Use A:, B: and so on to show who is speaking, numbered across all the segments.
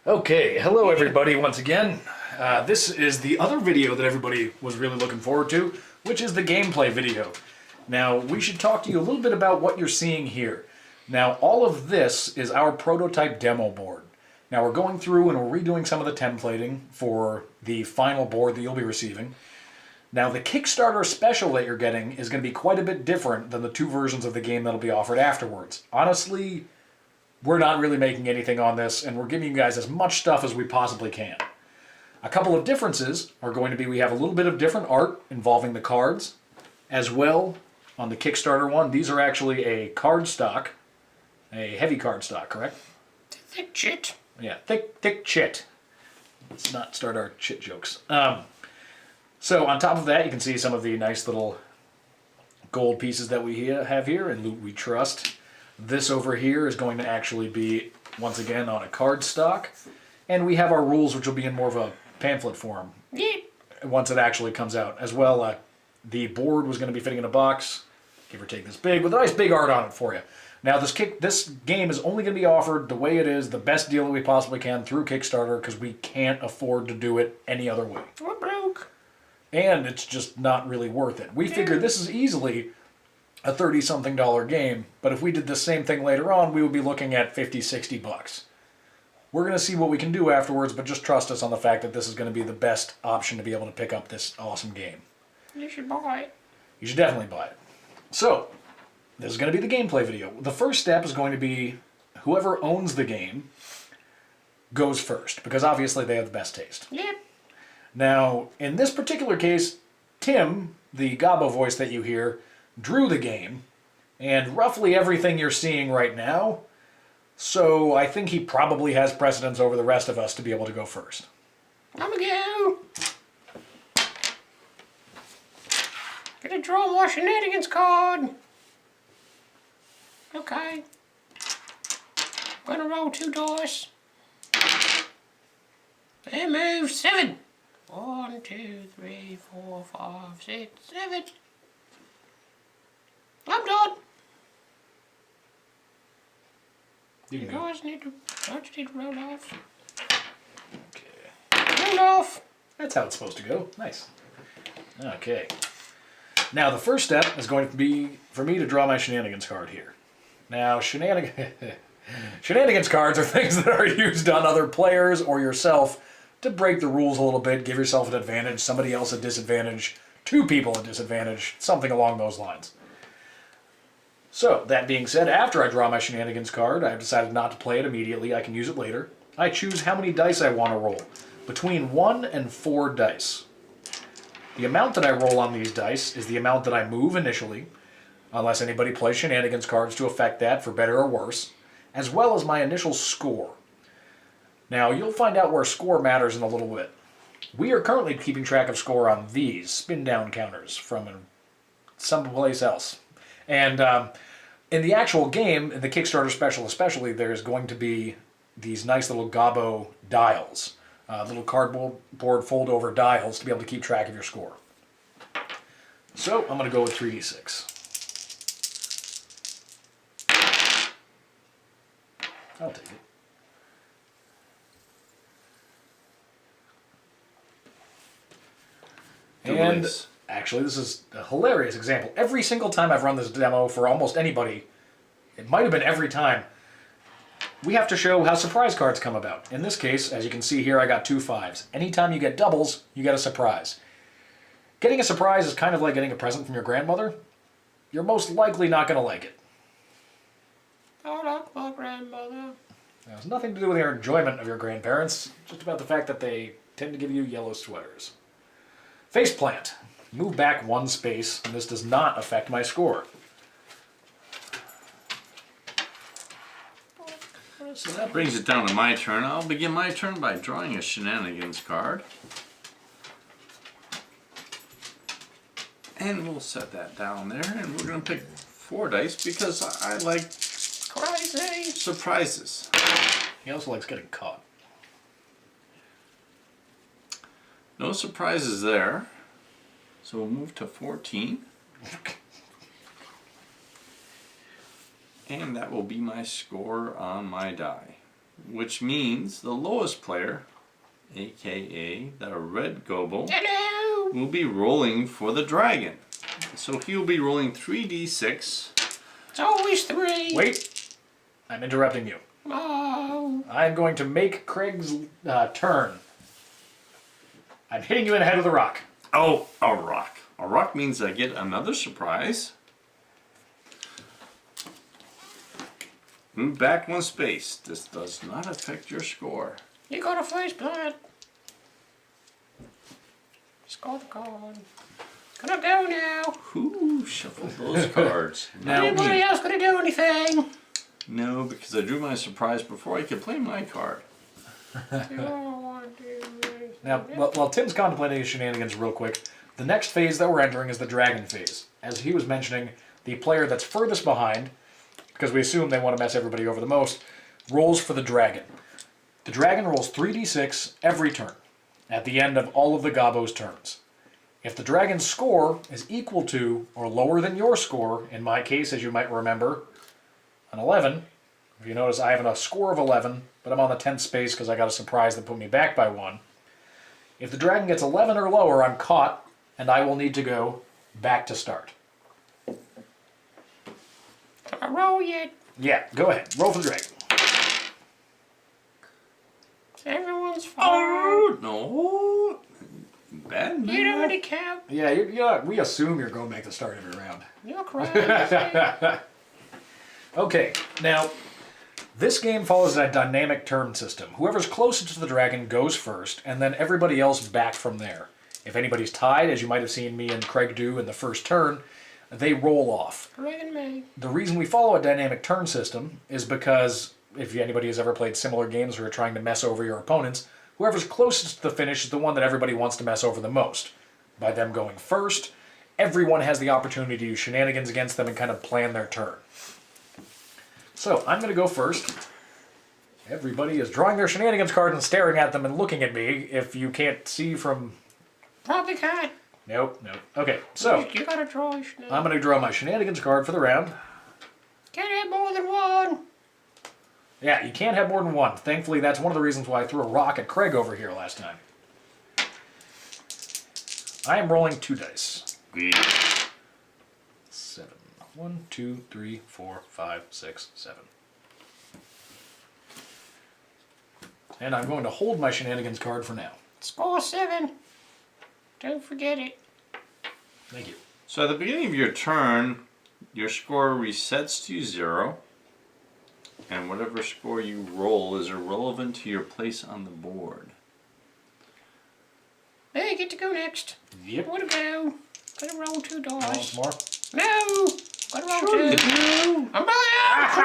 A: Okay, hello everybody once again. This is the other video that everybody was really looking forward to, which is the gameplay video. Now, we should talk to you a little bit about what you're seeing here. Now, all of this is our prototype demo board. Now, we're going through and we're redoing some of the templating for the final board that you'll be receiving. Now, the Kickstarter special that you're getting is going to be quite a bit different than the two versions of the game that'll be offered afterwards. Honestly, we're not really making anything on this, and we're giving you guys as much stuff as we possibly can. A couple of differences are going to be we have a little bit of different art involving the cards, as well on the Kickstarter one. These are actually a card stock, a heavy card stock, correct?
B: Thick chit.
A: Yeah, thick chit. Let's not start our chit jokes. So on top of that, you can see some of the nice little gold pieces that we have here, and Loot We Trust. This over here is going to actually be, once again, on a card stock. And we have our rules, which will be in more of a pamphlet form once it actually comes out. As well, the board was going to be fitting in a box, give or take this big, with a nice big art on it for you. Now, this game is only going to be offered the way it is, the best deal that we possibly can through Kickstarter, because we can't afford to do it any other way.
B: We're broke.
A: And it's just not really worth it. We figure this is easily a $30-something game, but if we did the same thing later on, we would be looking at $50, $60. We're going to see what we can do afterwards, but just trust us on the fact that this is going to be the best option to be able to pick up this awesome game.
B: You should buy it.
A: You should definitely buy it. So, this is going to be the gameplay video. The first step is going to be whoever owns the game goes first, because obviously they have the best taste.
B: Yep.
A: Now, in this particular case, Tim, the Gobbo voice that you hear, drew the game, and roughly everything you're seeing right now, so I think he probably has precedence over the rest of us to be able to go first.
B: I'm gonna go. Gonna draw my shenanigans card. Okay. Gonna roll 2 dice. And move 7. 1, 2, 3, 4, 5, 6, 7. I'm done. You guys need to, don't you need to roll off?
A: Okay.
B: Roll off.
A: That's how it's supposed to go. Nice. Okay. Now the first step is going to be for me to draw my shenanigans card here. Now shenanigans cards are things that are used on other players or yourself to break the rules a little bit, give yourself an advantage, somebody else a disadvantage, 2 people a disadvantage, something along those lines. So, that being said, after I draw my shenanigans card, I've decided not to play it immediately. I can use it later. I choose how many dice I want to roll. Between 1 and 4 dice. The amount that I roll on these dice is the amount that I move initially, unless anybody plays shenanigans cards to affect that for better or worse, as well as my initial score. Now, you'll find out where score matters in a little bit. We are currently keeping track of score on these spin-down counters from someplace else. And in the actual game, in the Kickstarter special especially, there's going to be these nice little Gobbo dials, little cardboard fold-over dials to be able to keep track of your score. So I'm going to go with 3d6. I'll take it. And actually, this is a hilarious example. Every single time I've run this demo for almost anybody, it might have been every time, we have to show how surprise cards come about. In this case, as you can see here, I got 2 5s. Anytime you get doubles, you get a surprise. Getting a surprise is kind of like getting a present from your grandmother. You're most likely not going to like it.
B: I like my grandmother.
A: It has nothing to do with your enjoyment of your grandparents, just about the fact that they tend to give you yellow sweaters. Faceplant. Move back 1 space, and this does not affect my score.
C: So that brings it down to my turn. I'll begin my turn by drawing a shenanigans card. And we'll set that down there, and we're going to pick 4 dice because I like
B: Crazy.
C: surprises.
A: He also likes getting caught.
C: No surprises there. So we'll move to 14. And that will be my score on my die. which means the lowest player, aka the red Gobbo,
B: Hello.
C: will be rolling for the dragon. So he'll be rolling 3d6.
B: It's always 3.
A: Wait, I'm interrupting you.
B: Oh.
A: I'm going to make Craig's turn. I'm hitting you in the head with a rock.
C: Oh, a rock. A rock means I get another surprise. Move back 1 space. This does not affect your score.
B: You got a face plant. Score the card. Gonna go now.
C: Who shuffled those cards?
A: Now
B: Anybody else gonna do anything?
C: No, because I drew my surprise before I could play my card.
A: Now, while Tim's contemplating his shenanigans real quick, the next phase that we're entering is the dragon phase. As he was mentioning, the player that's furthest behind, because we assume they want to mess everybody over the most, rolls for the dragon. The dragon rolls 3d6 every turn, at the end of all of the Gobbo's turns. If the dragon's score is equal to or lower than your score, in my case, as you might remember, an 11. If you notice, I have a score of 11, but I'm on the 10th space because I got a surprise that put me back by 1. If the dragon gets 11 or lower, I'm caught, and I will need to go back to start.
B: Can I roll yet?
A: Yeah, go ahead. Roll for the dragon.
B: Everyone's fine.
C: Oh, no. Bad
B: You don't
C: man.
B: really count.
A: Yeah, we assume you're going to make the start every round.
B: You're crazy.
A: Okay, now, this game follows a dynamic turn system. Whoever's closest to the dragon goes first, and then everybody else back from there. If anybody's tied, as you might have seen me and Craig do in the first turn, they roll off.
B: Dragon me.
A: The reason we follow a dynamic turn system is because if anybody has ever played similar games where you're trying to mess over your opponents, whoever's closest to the finish is the one that everybody wants to mess over the most. By them going first, everyone has the opportunity to use shenanigans against them and kind of plan their turn. So, I'm going to go first. Everybody is drawing their shenanigans card and staring at them and looking at me. If you can't see from...
B: Probably can't.
A: Nope. Okay, so
B: You gotta draw a shenanigan.
A: I'm going to draw my shenanigans card for the round.
B: Can't have more than 1.
A: Yeah, you can't have more than 1. Thankfully, that's one of the reasons why I threw a rock at Craig over here last time. I am rolling 2 dice. 7. 1, 2, 3, 4, 5, 6, 7. And I'm going to hold my shenanigans card for now.
B: Score 7. Don't forget it.
A: Thank you.
C: So at the beginning of your turn, your score resets to 0. And whatever score you roll is irrelevant to your place on the board.
B: Hey, I get to go next.
A: Yep.
B: Where to go? Gotta roll 2
A: Once
B: dice.
A: more.
B: No! Gotta roll
C: Sure
B: 2.
C: you do.
B: I'm back!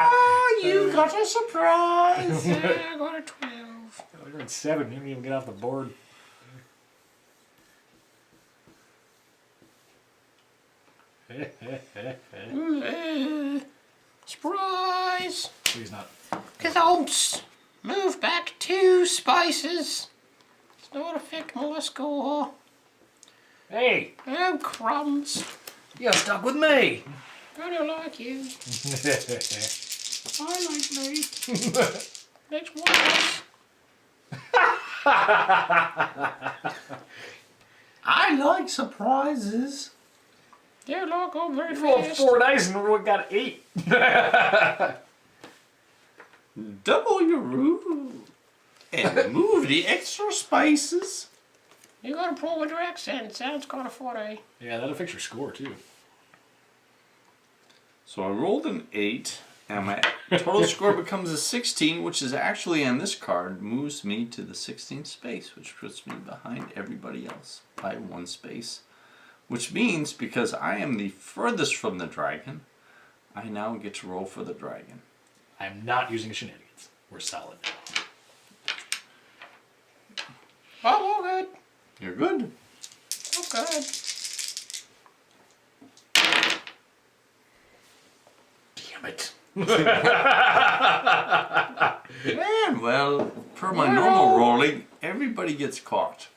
C: Oh, you got a surprise.
B: I got a 12.
A: You're at 7. You didn't even get off the board.
B: Surprise!
A: Please not.
B: Kazomps! Move back 2 spices. It's not affect my score.
A: Hey,
B: Oh, crumbs.
A: you're stuck with me.
B: I don't like you. I like me. Next one.
C: I like surprises.
B: You look all very
A: You rolled
B: fast.
A: 4 dice and we got 8.
C: Double your rule. And move the extra spices.
B: You got a pull with your accent. Sounds kind of funny.
A: Yeah, that'll fix your score too.
C: So I rolled an 8, and my total score becomes a 16, which is actually on this card, moves me to the 16th space, which puts me behind everybody else by 1 space. Which means, because I am the furthest from the dragon, I now get to roll for the dragon.
A: I'm not using shenanigans. We're solid.
B: Oh, we're good.
C: You're good.
B: Oh, good.
A: Damn it.
C: And well, per my normal rolling, everybody gets caught.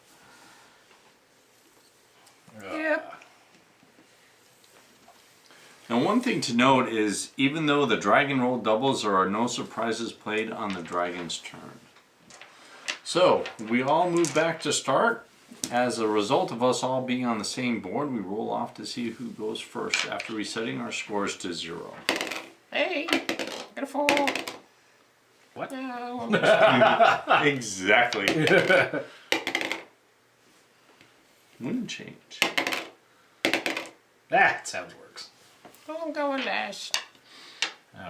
B: Yep.
C: Now, one thing to note is, even though the dragon roll doubles, there are no surprises played on the dragon's turn. So, we all move back to start. As a result of us all being on the same board, we roll off to see who goes first after resetting our scores to 0.
B: Hey, got a 4.
A: What?
B: No.
C: Exactly. Wouldn't change.
A: That's how it works.
B: I'm going last.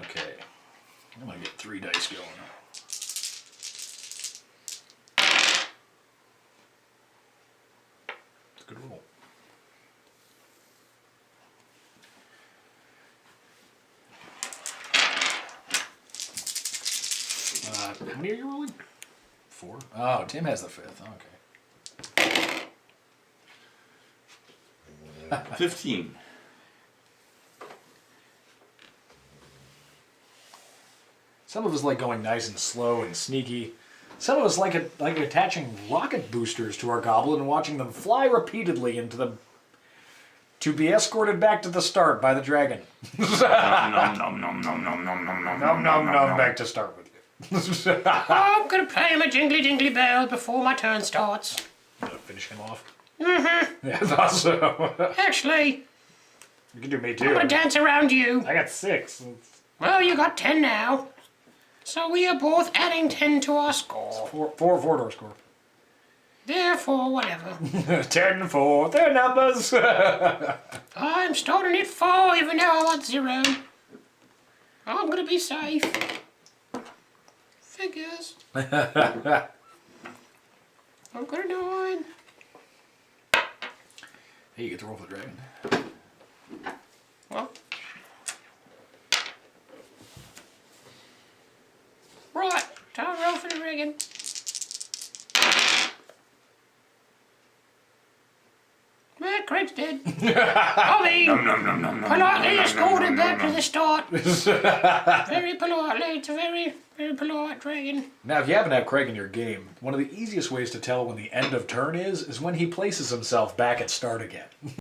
A: Okay. I'm gonna get 3 dice going. It's a good roll. How many are you rolling? 4? Oh, Tim has the 5th. Okay.
C: 15.
A: Some of us like going nice and slow and sneaky. Some of us like attaching rocket boosters to our goblin and watching them fly repeatedly into the to be escorted back to the start by the dragon.
C: Nom nom nom nom nom nom nom nom
A: Nom nom nom back to start with you.
B: I'm gonna play him a jingly jingly bell before my turn starts.
A: Finish him off. Mm-hmm. Yeah, I thought so.
B: Actually,
A: You can do me
B: I'm
A: too.
B: gonna dance around you.
A: I got 6.
B: Well, you got 10 now. So we are both adding 10 to our score.
A: 4 score.
B: Therefore, whatever.
A: 10 and 4. They're numbers.
B: I'm starting at 4 even though I want 0. I'm gonna be safe. Figures. I'm gonna 9.
A: Hey, you get to roll for the dragon.
B: Well. Right, time to roll for the dragon. Well, Craig's dead. I mean, politely escorted back to the start. Very politely. It's a very, very polite dragon.
A: Now, if you happen to have Craig in your game, one of the easiest ways to tell when the end of turn is when he places himself back at start again.